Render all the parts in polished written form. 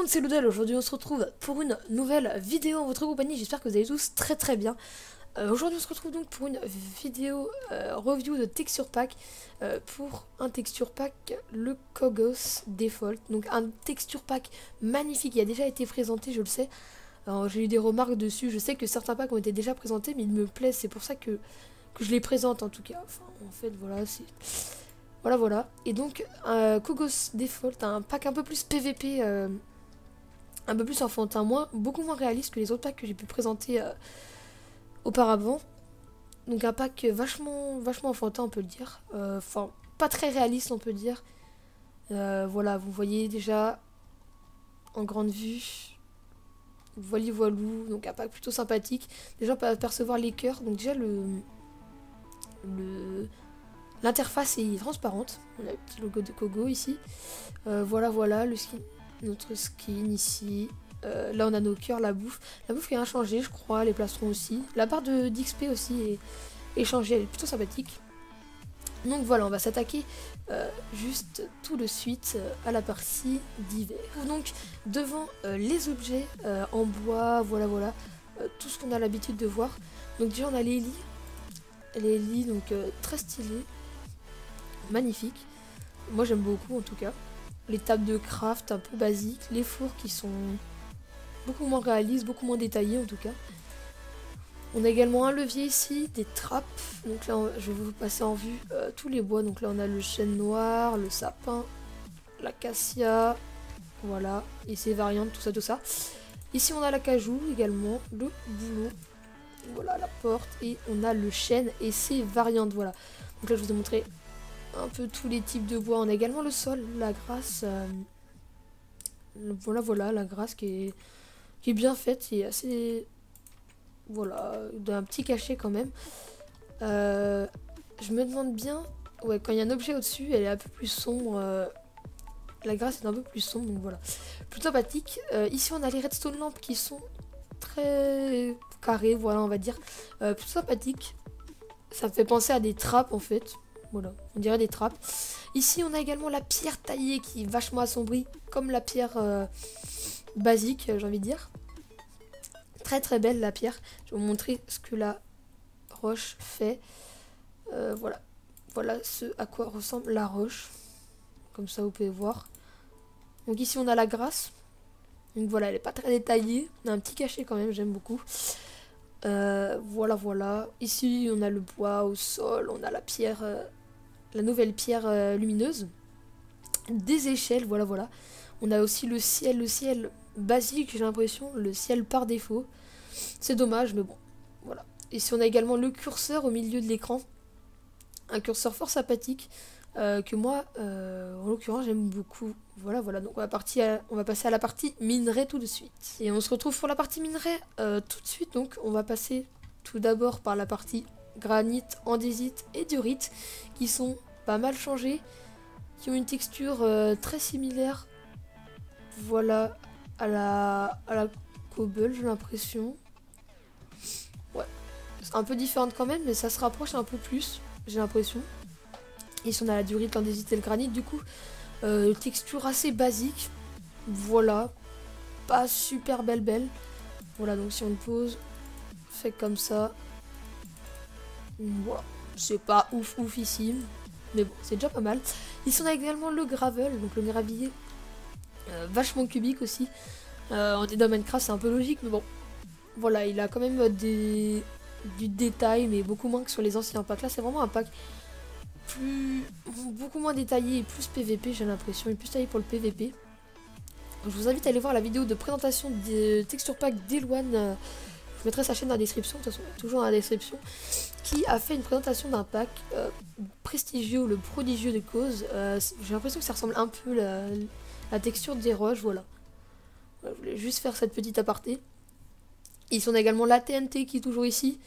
c'est Ludel. Aujourd'hui on se retrouve pour une nouvelle vidéo en votre compagnie. J'espère que vous allez tous très bien. Aujourd'hui on se retrouve donc pour une vidéo review de texture pack pour un texture pack, le Kogos Default. Donc un texture pack magnifique, il a déjà été présenté, je le sais. J'ai eu des remarques dessus, je sais que certains packs ont été déjà présentés mais ils me plaisent, c'est pour ça que je les présente en tout cas. Enfin en fait voilà, c'est... Voilà. Et donc, Kogos Default, un pack un peu plus PVP, un peu plus enfantin, beaucoup moins réaliste que les autres packs que j'ai pu présenter auparavant. Donc un pack vachement enfantin, on peut le dire. Enfin, pas très réaliste, on peut dire. Voilà, vous voyez déjà en grande vue. Voilou, donc un pack plutôt sympathique. Déjà, on peut apercevoir les cœurs. Donc déjà, l'interface est transparente. On a le petit logo de Kogo ici. Voilà, le skin, notre skin ici. Là, on a nos cœurs, la bouffe. La bouffe qui a changé, je crois. Les plastrons aussi. La barre d'XP aussi est changée. Elle est plutôt sympathique. Donc voilà, on va s'attaquer juste tout de suite à la partie d'hiver. Donc, devant les objets en bois, voilà. Tout ce qu'on a l'habitude de voir. Donc déjà, on a les lits, donc très stylés. Magnifique, moi j'aime beaucoup en tout cas. Les tables de craft un peu basiques, les fours qui sont beaucoup moins réalistes, beaucoup moins détaillés en tout cas. On a également un levier ici, des trappes. Donc là je vais vous passer en vue tous les bois. Donc là on a le chêne noir, le sapin, l'acacia, voilà, et ses variantes, tout ça. Ici on a l'acajou également, le bouleau, voilà la porte, et on a le chêne et ses variantes, voilà. Donc là je vous ai montré un peu tous les types de bois. On a également le sol, la grasse. Voilà, la grasse qui est bien faite, qui est assez... Voilà, d'un petit cachet quand même. Je me demande bien... Ouais, quand il y a un objet au-dessus, elle est un peu plus sombre. La grasse est un peu plus sombre, donc voilà. Plutôt sympathique. Ici, on a les redstone lampes qui sont très carrées, voilà, on va dire. Plutôt sympathique. Ça me fait penser à des trappes, en fait. Voilà, on dirait des trappes. Ici, on a également la pierre taillée qui est vachement assombrie, comme la pierre basique, j'ai envie de dire. Très belle la pierre. Je vais vous montrer ce que la roche fait. Voilà ce à quoi ressemble la roche. Comme ça, vous pouvez voir. Donc ici, on a la grasse. Donc voilà, elle n'est pas très détaillée. On a un petit cachet quand même, j'aime beaucoup. Voilà. Ici, on a le bois au sol, on a la pierre... la nouvelle pierre lumineuse, des échelles, voilà. On a aussi le ciel basique, j'ai l'impression, le ciel par défaut. C'est dommage, mais bon, voilà. Ici on a également le curseur au milieu de l'écran, un curseur fort sympathique que moi, en l'occurrence, j'aime beaucoup. Voilà. Donc on va passer à la partie minerai tout de suite. Et on se retrouve pour la partie minerai tout de suite. Donc on va passer tout d'abord par la partie granit, andésite et diorite qui sont pas mal changés, qui ont une texture très similaire, voilà, à la cobble, j'ai l'impression. Ouais, c'est un peu différente quand même, mais ça se rapproche un peu plus, j'ai l'impression. Ici on a la diorite, l'andésite et le granit, du coup texture assez basique, voilà, pas super belle. Voilà, donc si on le pose, fait comme ça. Voilà, c'est pas oufissime, mais bon, c'est déjà pas mal. Ici on a également le gravel, donc le gravier, vachement cubique aussi. En dans Minecraft c'est un peu logique, mais bon, voilà, il a quand même du détail, mais beaucoup moins que sur les anciens packs. Là c'est vraiment un pack beaucoup moins détaillé et plus PVP, j'ai l'impression, et plus taillé pour le PVP. Donc, je vous invite à aller voir la vidéo de présentation des texture pack d'Eloine. Je mettrai sa chaîne dans la description, de toute façon, toujours dans la description, qui a fait une présentation d'un pack prestigieux, le prodigieux de cause. J'ai l'impression que ça ressemble un peu la texture des roches, voilà. Je voulais juste faire cette petite aparté. Ici, on a également la TNT qui est toujours ici.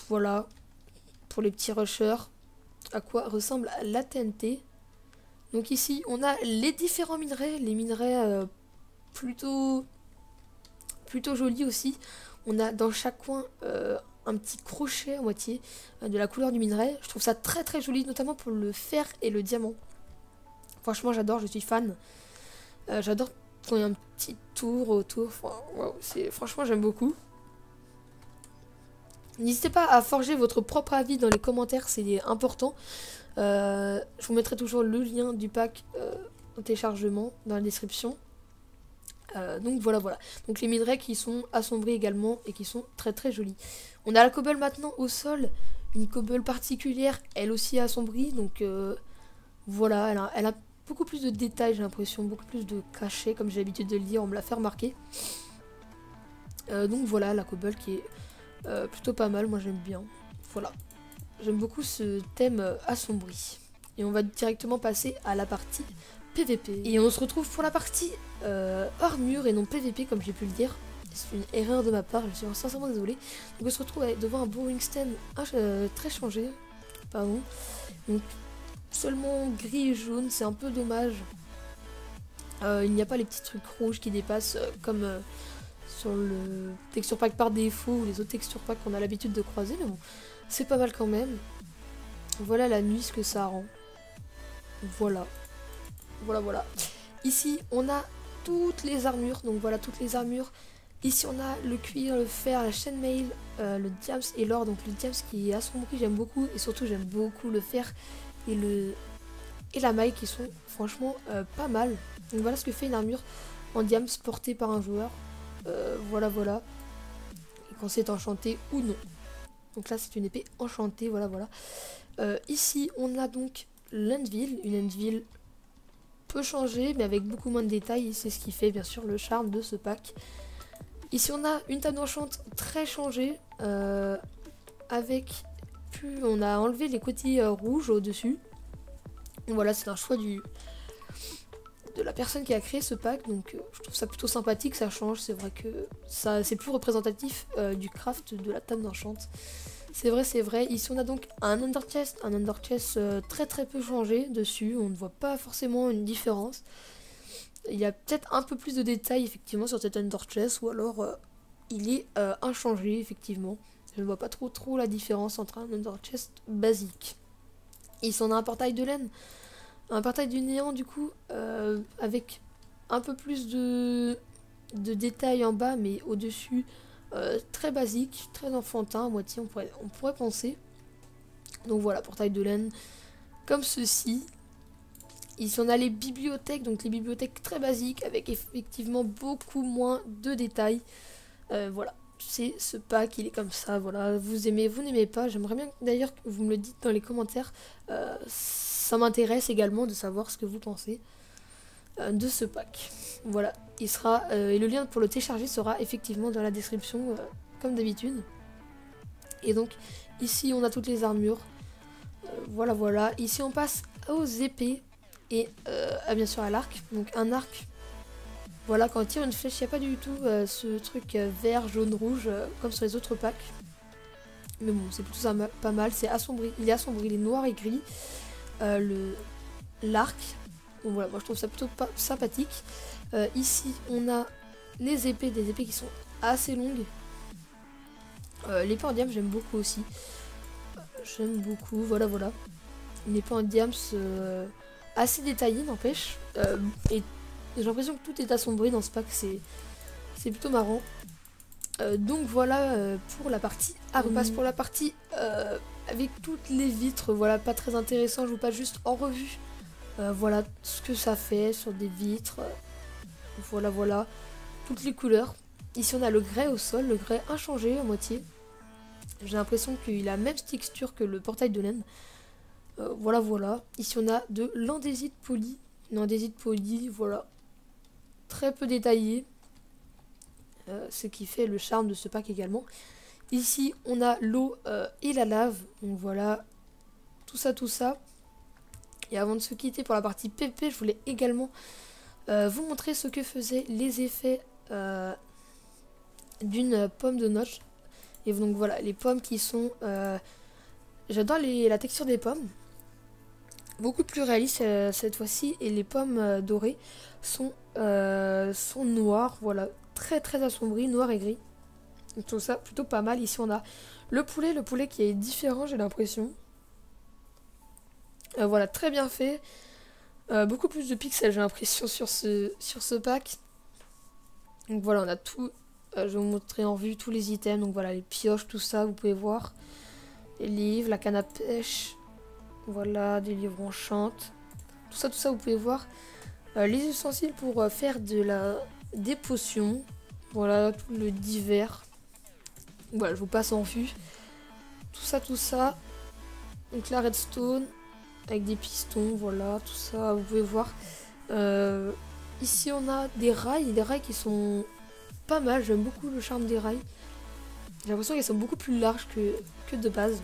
Voilà, pour les petits rushers, à quoi ressemble la TNT. Donc ici, on a les différents minerais, les minerais plutôt joli aussi. On a dans chaque coin un petit crochet à moitié de la couleur du minerai. Je trouve ça très joli, notamment pour le fer et le diamant. Franchement j'adore, je suis fan. J'adore quand il y a un petit tour autour. Enfin, wow, franchement, j'aime beaucoup. N'hésitez pas à forger votre propre avis dans les commentaires, c'est important. Je vous mettrai toujours le lien du pack en téléchargement dans la description. Donc voilà. Donc les minerais qui sont assombris également et qui sont très très jolis. On a la cobble maintenant au sol. Une cobble particulière, elle aussi assombrie. Donc voilà, elle a beaucoup plus de détails, j'ai l'impression. Beaucoup plus de cachets, comme j'ai l'habitude de le dire. On me l'a fait remarquer. Donc voilà, la cobble qui est plutôt pas mal. Moi j'aime bien. Voilà. J'aime beaucoup ce thème assombri. Et on va directement passer à la partie PVP. Et on se retrouve pour la partie armure et non PVP comme j'ai pu le dire. C'est une erreur de ma part, je suis sincèrement désolée. Donc on se retrouve devant un Brewing Stand très changé. Pardon. Donc seulement gris et jaune, c'est un peu dommage. Il n'y a pas les petits trucs rouges qui dépassent comme sur le texture pack par défaut ou les autres texture packs qu'on a l'habitude de croiser. Mais bon, c'est pas mal quand même. Voilà la nuit, ce que ça rend. Voilà. Ici, on a toutes les armures. Donc voilà, toutes les armures. Ici, on a le cuir, le fer, la chaînemail, le diams et l'or. Donc le diams qui est assombri, j'aime beaucoup. Et surtout, j'aime beaucoup le fer et la maille qui sont franchement pas mal. Donc voilà ce que fait une armure en diams portée par un joueur. Voilà. Et quand c'est enchanté ou non. Donc là, c'est une épée enchantée, voilà. Ici, on a donc l'Anvil. Une Anvil peut changer, mais avec beaucoup moins de détails. C'est ce qui fait, bien sûr, le charme de ce pack. Ici, on a une table d'enchant très changée. On a enlevé les côtés rouges au-dessus. Voilà, c'est un choix de la personne qui a créé ce pack. Donc, je trouve ça plutôt sympathique, ça change. C'est vrai que c'est plus représentatif du craft de la table d'enchant. C'est vrai. Ici, on a donc un Under Chest très très peu changé dessus. On ne voit pas forcément une différence. Il y a peut-être un peu plus de détails, effectivement, sur cet Under Chest. Ou alors, il est inchangé, effectivement. Je ne vois pas trop la différence entre un Under Chest basique. Ici, on a un portail de laine. Un portail du néant, du coup, avec un peu plus de détails en bas, mais au-dessus... très basique, très enfantin à moitié, on pourrait penser. Donc voilà, portail de laine comme ceci. Ici on a les bibliothèques, donc les bibliothèques très basiques avec effectivement beaucoup moins de détails. Voilà, c'est ce pack, il est comme ça. Voilà, vous aimez, vous n'aimez pas. J'aimerais bien d'ailleurs que vous me le dites dans les commentaires. Ça m'intéresse également de savoir ce que vous pensez de ce pack. Voilà, il sera et le lien pour le télécharger sera effectivement dans la description comme d'habitude. Et donc ici on a toutes les armures. Voilà. Ici on passe aux épées et bien sûr à l'arc. Donc un arc. Voilà, quand on tire une flèche, il n'y a pas du tout ce truc vert, jaune, rouge comme sur les autres packs. Mais bon, c'est plutôt pas mal. C'est assombri. Il est assombri, il est noir et gris. L'arc. Donc voilà, moi je trouve ça plutôt sympathique. Ici, on a les épées, des épées qui sont assez longues. L'épée en diams, j'aime beaucoup aussi. J'aime beaucoup, voilà. Une épée en diams assez détaillée, n'empêche. Et j'ai l'impression que tout est assombri dans ce pack, c'est plutôt marrant. Donc voilà pour la partie armure. On passe pour la partie avec toutes les vitres. Voilà, pas très intéressant, je vous passe juste en revue. Voilà ce que ça fait sur des vitres. Voilà. Toutes les couleurs. Ici on a le grès au sol, le grès inchangé à moitié. J'ai l'impression qu'il a la même texture que le portail de laine. Voilà. Ici on a de l'andésite poli. Une andésite poli, voilà. Très peu détaillé. Ce qui fait le charme de ce pack également. Ici on a l'eau et la lave. Donc voilà. Tout ça. Et avant de se quitter pour la partie PP, je voulais également vous montrer ce que faisaient les effets d'une pomme de notch. Et donc voilà, les pommes qui sont... J'adore la texture des pommes. Beaucoup plus réaliste cette fois-ci. Et les pommes dorées sont noires. Voilà, très très assombries, noir et gris. Donc tout ça plutôt pas mal. Ici on a le poulet qui est différent, j'ai l'impression. Voilà, très bien fait. Beaucoup plus de pixels, j'ai l'impression, sur ce pack. Donc voilà, on a tout. Je vais vous montrer en vue tous les items. Donc voilà, les pioches, tout ça, vous pouvez voir. Les livres, la canne à pêche. Voilà, des livres enchantes. Tout ça, vous pouvez voir. Les ustensiles pour faire des potions. Voilà, tout le divers. Voilà, je vous passe en vue. Tout ça. Donc la redstone avec des pistons, voilà, tout ça, vous pouvez voir. Ici, on a des rails qui sont pas mal. J'aime beaucoup le charme des rails. J'ai l'impression qu'ils sont beaucoup plus larges que de base.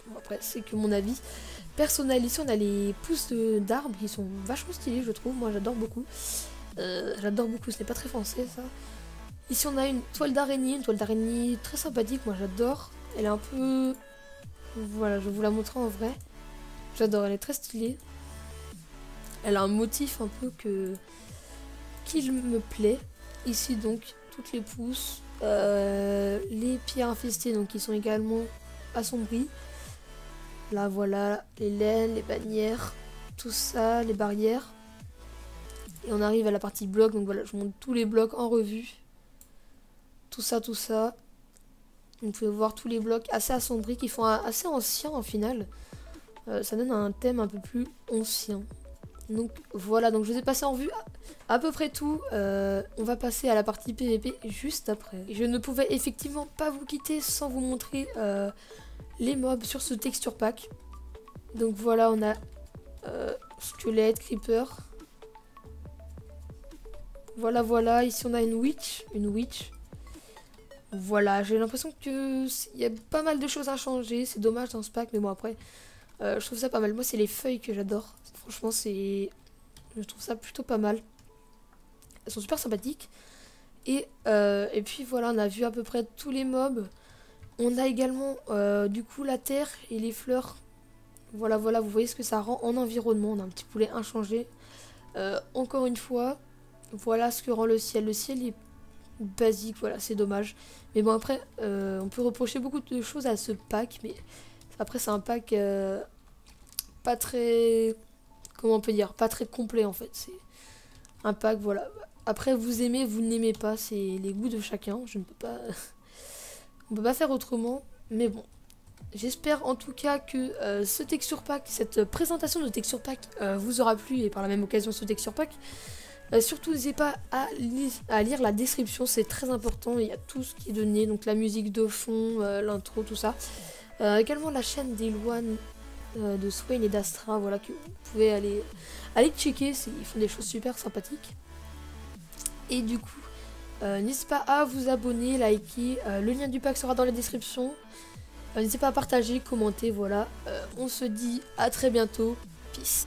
Bon, après, c'est que mon avis personnel. Ici, on a les pousses d'arbres qui sont vachement stylés, je trouve. Moi, j'adore beaucoup. Ce n'est pas très français, ça. Ici, on a une toile d'araignée très sympathique. Moi, j'adore. Elle est un peu... Voilà, je vais vous la montrer en vrai. J'adore, elle est très stylée. Elle a un motif un peu qui me plaît. Ici, donc, toutes les pousses. Les pierres infestées, donc, qui sont également assombries. Là, voilà, les laines, les bannières, tout ça, les barrières. Et on arrive à la partie blocs. Donc, voilà, je monte tous les blocs en revue. Tout ça. Vous pouvez voir tous les blocs assez assombris qui font assez anciens en final. Ça donne un thème un peu plus ancien. Donc voilà, donc je vous ai passé en vue à peu près tout. On va passer à la partie PVP juste après. Et je ne pouvais effectivement pas vous quitter sans vous montrer les mobs sur ce texture pack. Donc voilà, on a squelette, creeper. Voilà, ici on a une witch. Voilà, j'ai l'impression que il y a pas mal de choses à changer. C'est dommage dans ce pack, mais bon après, je trouve ça pas mal. Moi, c'est les feuilles que j'adore. Franchement, je trouve ça plutôt pas mal. Elles sont super sympathiques. Et puis voilà, on a vu à peu près tous les mobs. On a également du coup la terre et les fleurs. Voilà, vous voyez ce que ça rend en environnement. On a un petit poulet inchangé. Encore une fois, voilà ce que rend le ciel. Le ciel est basique, voilà, c'est dommage. Mais bon, après, on peut reprocher beaucoup de choses à ce pack. Mais après, c'est un pack pas très... Comment on peut dire? Pas très complet, en fait. C'est un pack, voilà. Après, vous aimez, vous n'aimez pas. C'est les goûts de chacun. Je ne peux pas... On peut pas faire autrement. Mais bon. J'espère en tout cas que ce texture pack, cette présentation de texture pack vous aura plu. Et par la même occasion, ce texture pack. Surtout, n'hésitez pas à lire la description. C'est très important. Il y a tout ce qui est donné. Donc la musique de fond, l'intro, tout ça. Également la chaîne d'Eloine, de Swain et d'Astra, voilà, que vous pouvez aller checker, ils font des choses super sympathiques. Et du coup, n'hésitez pas à vous abonner, liker, le lien du pack sera dans la description. N'hésitez pas à partager, commenter, voilà. On se dit à très bientôt, peace.